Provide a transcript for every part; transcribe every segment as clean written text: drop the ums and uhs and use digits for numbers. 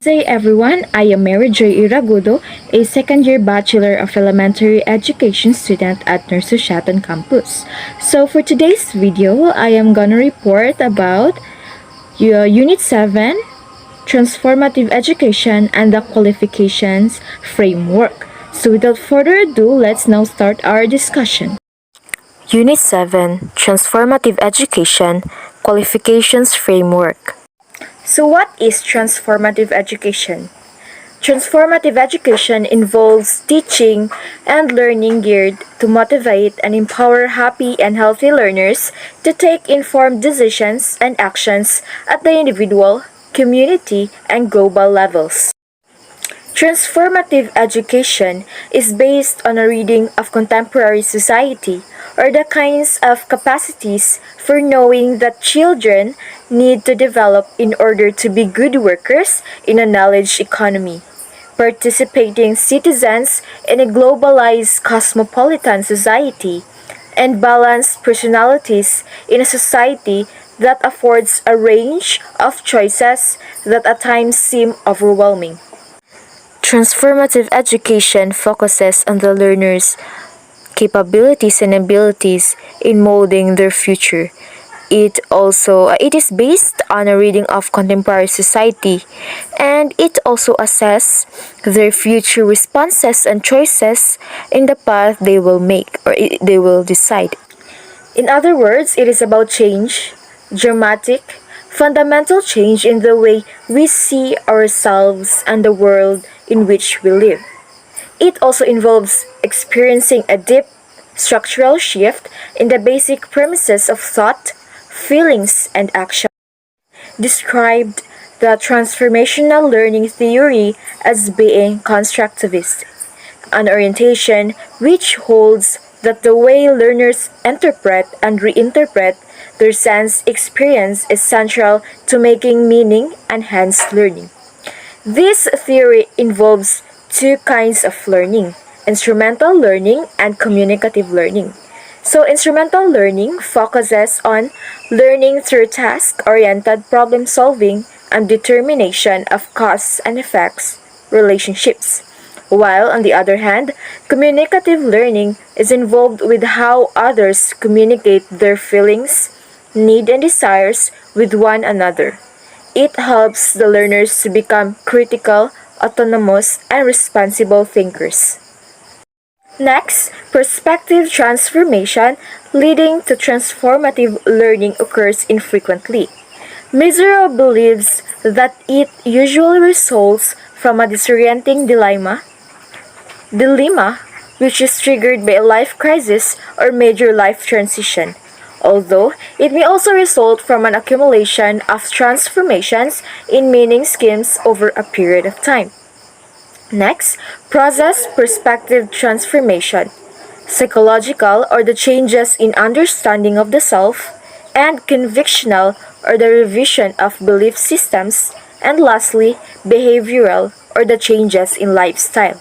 day everyone, I am Mary Joy Iragudo, a second-year Bachelor of Elementary Education student at Nersushatan campus. So for today's video, I am gonna report about Unit 7, Transformative Education and the Qualifications Framework. So without further ado, let's now start our discussion. Unit 7, Transformative Education, Qualifications Framework. So what is transformative education? Transformative education involves teaching and learning geared to motivate and empower happy and healthy learners to take informed decisions and actions at the individual, community, and global levels. Transformative education is based on a reading of contemporary society or the kinds of capacities for knowing that children need to develop in order to be good workers in a knowledge economy, participating citizens in a globalized cosmopolitan society, and balanced personalities in a society that affords a range of choices that at times seem overwhelming. Transformative education focuses on the learner's capabilities and abilities in molding their future. It is based on a reading of contemporary society, and it also assesses their future responses and choices in the path they will make or they will decide. In other words, it is about change, dramatic, fundamental change in the way we see ourselves and the world in which we live. It also involves experiencing a deep structural shift in the basic premises of thought, feelings, and action. Described the transformational learning theory as being constructivist, an orientation which holds that the way learners interpret and reinterpret their sense experience is central to making meaning and hence learning. This theory involves two kinds of learning: instrumental learning and communicative learning. So instrumental learning focuses on learning through task-oriented problem solving and determination of cause and effects relationships. While on the other hand, communicative learning is involved with how others communicate their feelings, needs and desires with one another. It helps the learners to become critical, autonomous, and responsible thinkers. Next, perspective transformation leading to transformative learning occurs infrequently. Mizero believes that it usually results from a disorienting dilemma which is triggered by a life crisis or major life transition, although it may also result from an accumulation of transformations in meaning schemes over a period of time. Next, process perspective transformation, psychological or the changes in understanding of the self, and convictional or the revision of belief systems, and lastly, behavioral or the changes in lifestyle.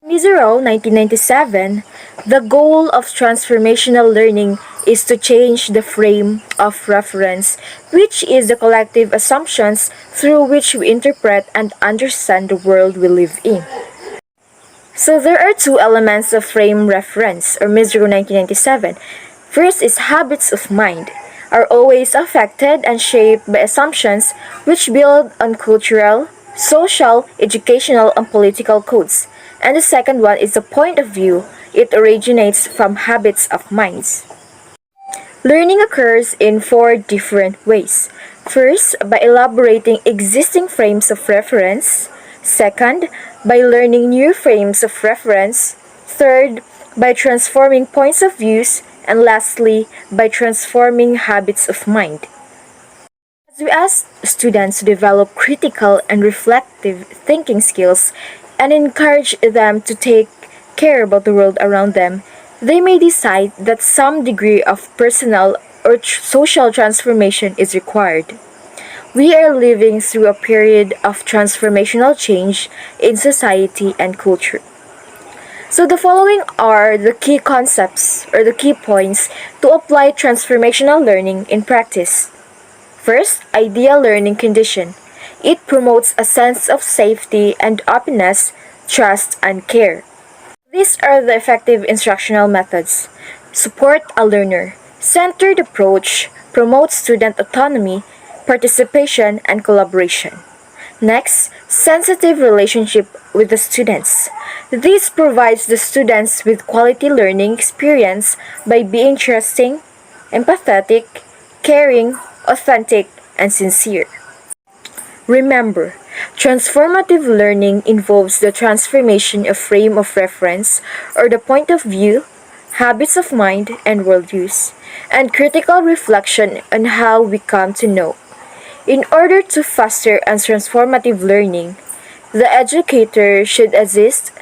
Mizero, 1997, the goal of transformational learning is to change the frame of reference, which is the collective assumptions through which we interpret and understand the world we live in. So there are two elements of frame reference, or Mizero 1997. First is habits of mind, are always affected and shaped by assumptions which build on cultural, social, educational, and political codes. And the second one is the point of view. It originates from habits of minds. Learning occurs in four different ways. First, by elaborating existing frames of reference. Second, by learning new frames of reference. Third, by transforming points of views. And lastly, by transforming habits of mind. As we ask students to develop critical and reflective thinking skills and encourage them to take care about the world around them, they may decide that some degree of personal or social transformation is required. We are living through a period of transformational change in society and culture. So the following are the key concepts or the key points to apply transformational learning in practice. First, ideal learning condition. It promotes a sense of safety and openness, trust, and care. These are the effective instructional methods. Support a learner. Centered approach promotes student autonomy, participation, and collaboration. Next, sensitive relationship with the students. This provides the students with quality learning experience by being trusting, empathetic, caring, authentic, and sincere. Remember, transformative learning involves the transformation of frame of reference or the point of view, habits of mind and worldviews, and critical reflection on how we come to know. In order to foster and transformative learning, the educator should assist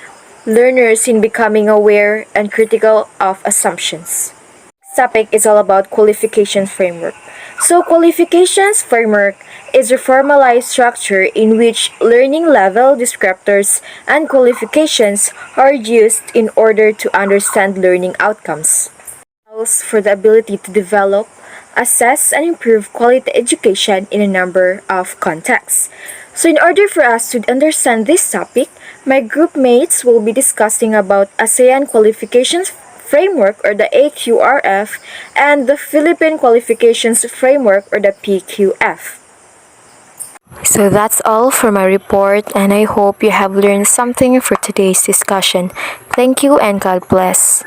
learners in becoming aware and critical of assumptions. This topic is all about qualifications framework. So qualifications framework is a formalized structure in which learning level descriptors and qualifications are used in order to understand learning outcomes. It allows for the ability to develop, assess, and improve quality education in a number of contexts. So in order for us to understand this topic, my group mates will be discussing about ASEAN Qualifications Framework or the AQRF and the Philippine Qualifications Framework or the PQF. So that's all for my report, and I hope you have learned something for today's discussion. Thank you and God bless.